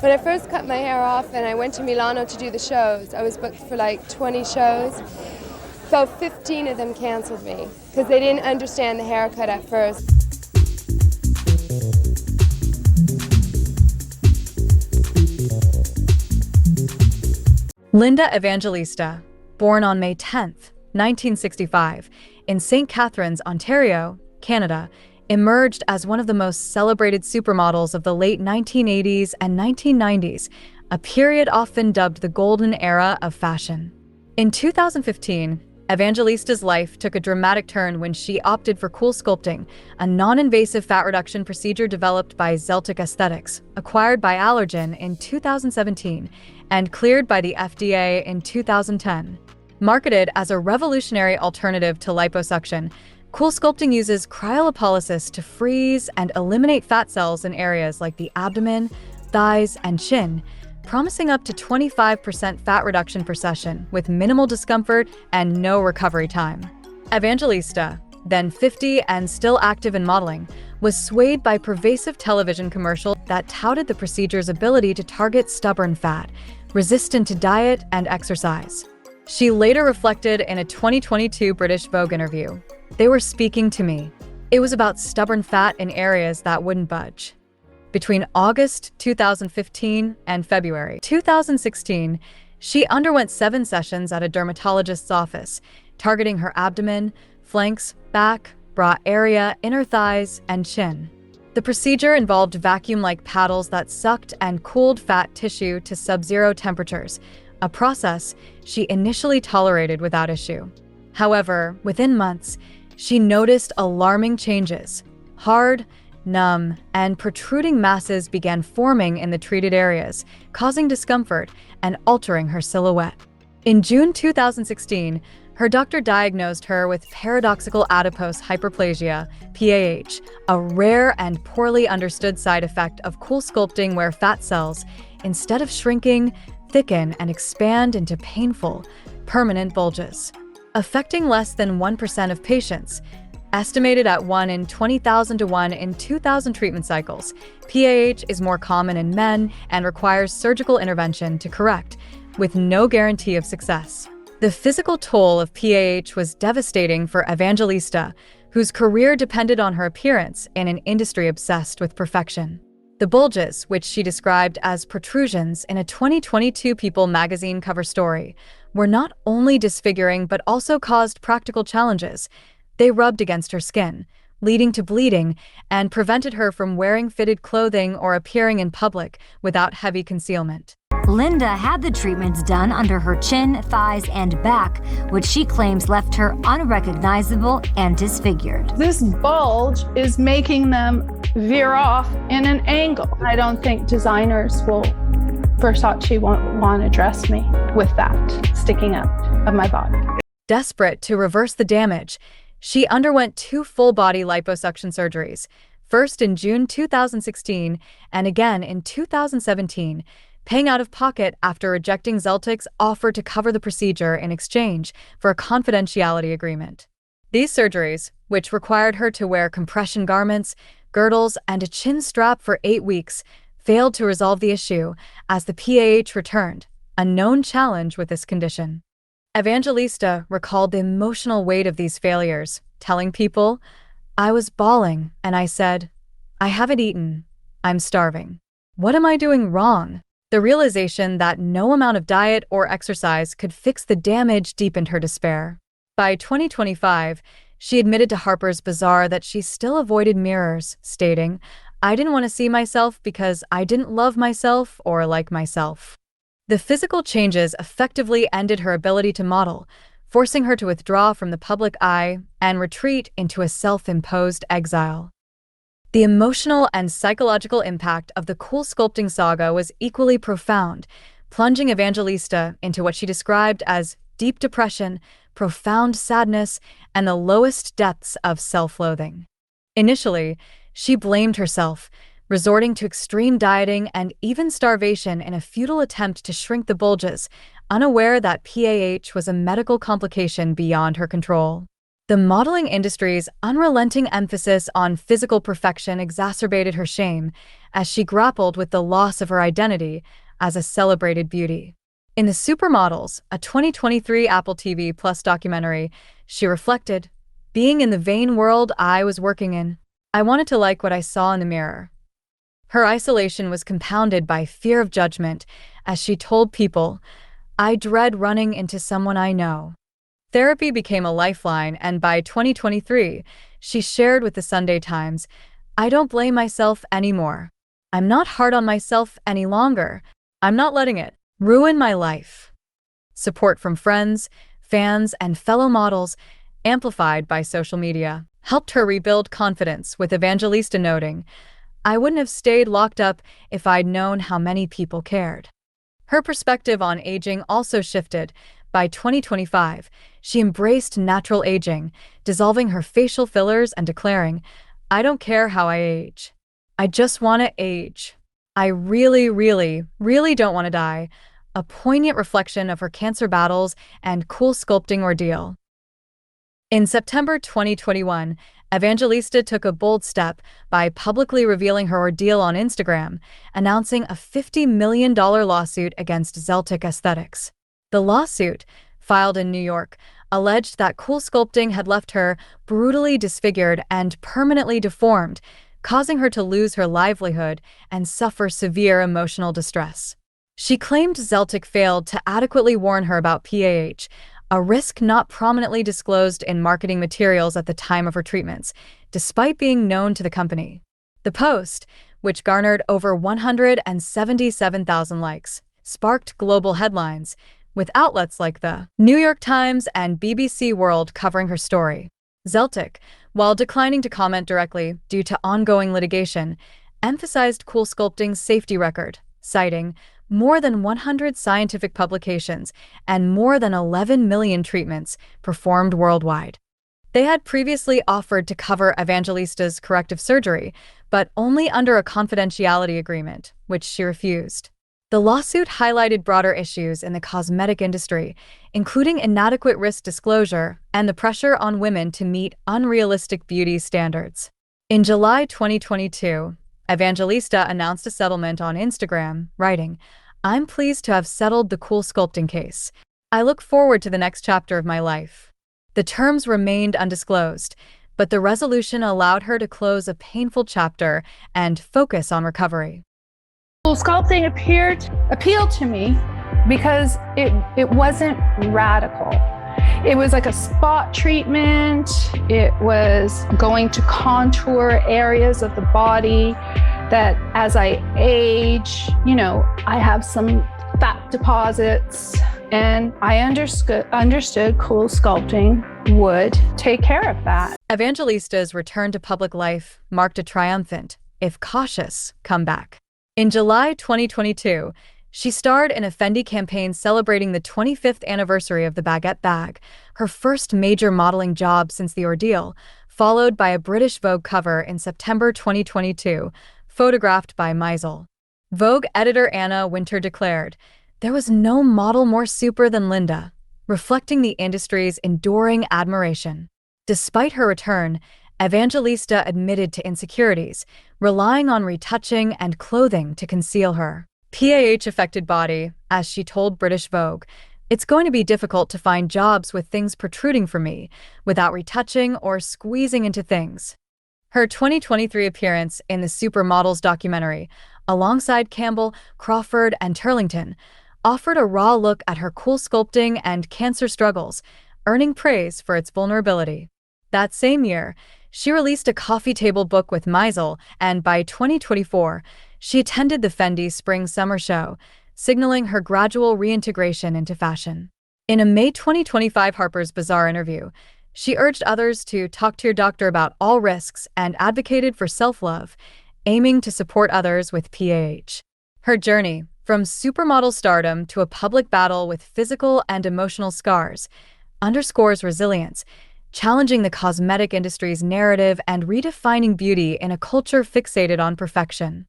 When I first cut my hair off and I went to Milano to do the shows, I was booked for like 20 shows. About 15 of them canceled me because they didn't understand the haircut at first. Linda Evangelista, born on May 10th, 1965, in St. Catharines, Ontario, Canada, emerged as one of the most celebrated supermodels of the late 1980s and 1990s, a period often dubbed the golden era of fashion. In 2015, Evangelista's life took a dramatic turn when she opted for CoolSculpting, a non-invasive fat reduction procedure developed by Zeltic Aesthetics, acquired by Allergan in 2017, and cleared by the FDA in 2010. Marketed as a revolutionary alternative to liposuction, CoolSculpting uses cryolipolysis to freeze and eliminate fat cells in areas like the abdomen, thighs, and chin, promising up to 25% fat reduction per session with minimal discomfort and no recovery time. Evangelista, then 50 and still active in modeling, was swayed by pervasive television commercials that touted the procedure's ability to target stubborn fat, resistant to diet and exercise. She later reflected in a 2022 British Vogue interview, "They were speaking to me. It was about stubborn fat in areas that wouldn't budge." Between August 2015 and February 2016, she underwent 7 sessions at a dermatologist's office, targeting her abdomen, flanks, back, bra area, inner thighs, and chin. The procedure involved vacuum-like paddles that sucked and cooled fat tissue to sub-zero temperatures, a process she initially tolerated without issue. However, within months, she noticed alarming changes. Hard, numb, and protruding masses began forming in the treated areas, causing discomfort and altering her silhouette. In June 2016, her doctor diagnosed her with paradoxical adipose hyperplasia, PAH, a rare and poorly understood side effect of CoolSculpting where fat cells, instead of shrinking, thicken and expand into painful, permanent bulges. Affecting less than 1% of patients, estimated at 1 in 20,000 to 1 in 2,000 treatment cycles, PAH is more common in men and requires surgical intervention to correct, with no guarantee of success. The physical toll of PAH was devastating for Evangelista, whose career depended on her appearance in an industry obsessed with perfection. The bulges, which she described as protrusions in a 2022 People magazine cover story, were not only disfiguring but also caused practical challenges. They rubbed against her skin, leading to bleeding, and prevented her from wearing fitted clothing or appearing in public without heavy concealment. Linda had the treatments done under her chin, thighs, and back, which she claims left her unrecognizable and disfigured. This bulge is making them veer off in an angle. I don't think designers Versace won't want to dress me with that sticking out of my body. Desperate to reverse the damage, she underwent 2 full-body liposuction surgeries, first in June 2016 and again in 2017, paying out of pocket after rejecting Zeltic's offer to cover the procedure in exchange for a confidentiality agreement. These surgeries, which required her to wear compression garments, girdles, and a chin strap for 8 weeks, failed to resolve the issue as the PAH returned, a known challenge with this condition. Evangelista recalled the emotional weight of these failures, telling people, "I was bawling and I said, I haven't eaten. I'm starving. What am I doing wrong?" The realization that no amount of diet or exercise could fix the damage deepened her despair. By 2025, she admitted to Harper's Bazaar that she still avoided mirrors, stating, "I didn't want to see myself because I didn't love myself or like myself." The physical changes effectively ended her ability to model, forcing her to withdraw from the public eye and retreat into a self-imposed exile. The emotional and psychological impact of the CoolSculpting saga was equally profound, plunging Evangelista into what she described as deep depression, profound sadness, and the lowest depths of self-loathing. Initially, she blamed herself, resorting to extreme dieting and even starvation in a futile attempt to shrink the bulges, unaware that PAH was a medical complication beyond her control. The modeling industry's unrelenting emphasis on physical perfection exacerbated her shame as she grappled with the loss of her identity as a celebrated beauty. In The Supermodels, a 2023 Apple TV Plus documentary, she reflected, "Being in the vain world I was working in, I wanted to like what I saw in the mirror." Her isolation was compounded by fear of judgment as she told people, "I dread running into someone I know." Therapy became a lifeline, and by 2023, she shared with the Sunday Times, "I don't blame myself anymore. I'm not hard on myself any longer. I'm not letting it ruin my life." Support from friends, fans, and fellow models, amplified by social media, helped her rebuild confidence, with Evangelista noting, "I wouldn't have stayed locked up if I'd known how many people cared." Her perspective on aging also shifted. By 2025, she embraced natural aging, dissolving her facial fillers and declaring, "I don't care how I age. I just want to age. I really, really, really don't want to die." A poignant reflection of her cancer battles and CoolSculpting ordeal. In September 2021, Evangelista took a bold step by publicly revealing her ordeal on Instagram, announcing a $50 million lawsuit against Zeltic Aesthetics. The lawsuit, filed in New York, alleged that CoolSculpting had left her brutally disfigured and permanently deformed, causing her to lose her livelihood and suffer severe emotional distress. She claimed Zeltic failed to adequately warn her about PAH, a risk not prominently disclosed in marketing materials at the time of her treatments, despite being known to the company. The post, which garnered over 177,000 likes, sparked global headlines, with outlets like the New York Times and BBC World covering her story. Zeltic, while declining to comment directly due to ongoing litigation, emphasized CoolSculpting's safety record, citing more than 100 scientific publications and more than 11 million treatments performed worldwide. They had previously offered to cover Evangelista's corrective surgery, but only under a confidentiality agreement, which she refused. The lawsuit highlighted broader issues in the cosmetic industry, including inadequate risk disclosure and the pressure on women to meet unrealistic beauty standards. In July 2022, Evangelista announced a settlement on Instagram, writing, "I'm pleased to have settled the CoolSculpting case. I look forward to the next chapter of my life." The terms remained undisclosed, but the resolution allowed her to close a painful chapter and focus on recovery. CoolSculpting appealed to me because it wasn't radical. It was like a spot treatment. It was going to contour areas of the body that as I age, I have some fat deposits, and I understood CoolSculpting would take care of that. Evangelista's return to public life marked a triumphant, if cautious, comeback. In July 2022, she starred in a Fendi campaign celebrating the 25th anniversary of the baguette bag, her first major modeling job since the ordeal, followed by a British Vogue cover in September 2022, photographed by Meisel. Vogue editor Anna Winter declared, "There was no model more super than Linda," reflecting the industry's enduring admiration. Despite her return, Evangelista admitted to insecurities, relying on retouching and clothing to conceal her PAH-affected body. As she told British Vogue, "It's going to be difficult to find jobs with things protruding from me, without retouching or squeezing into things." Her 2023 appearance in the Supermodels documentary, alongside Campbell, Crawford, and Turlington, offered a raw look at her CoolSculpting and cancer struggles, earning praise for its vulnerability. That same year, she released a coffee table book with Meisel, and by 2024, she attended the Fendi Spring-Summer Show, signaling her gradual reintegration into fashion. In a May 2025 Harper's Bazaar interview, she urged others to talk to your doctor about all risks and advocated for self-love, aiming to support others with PAH. Her journey, from supermodel stardom to a public battle with physical and emotional scars, underscores resilience, challenging the cosmetic industry's narrative and redefining beauty in a culture fixated on perfection.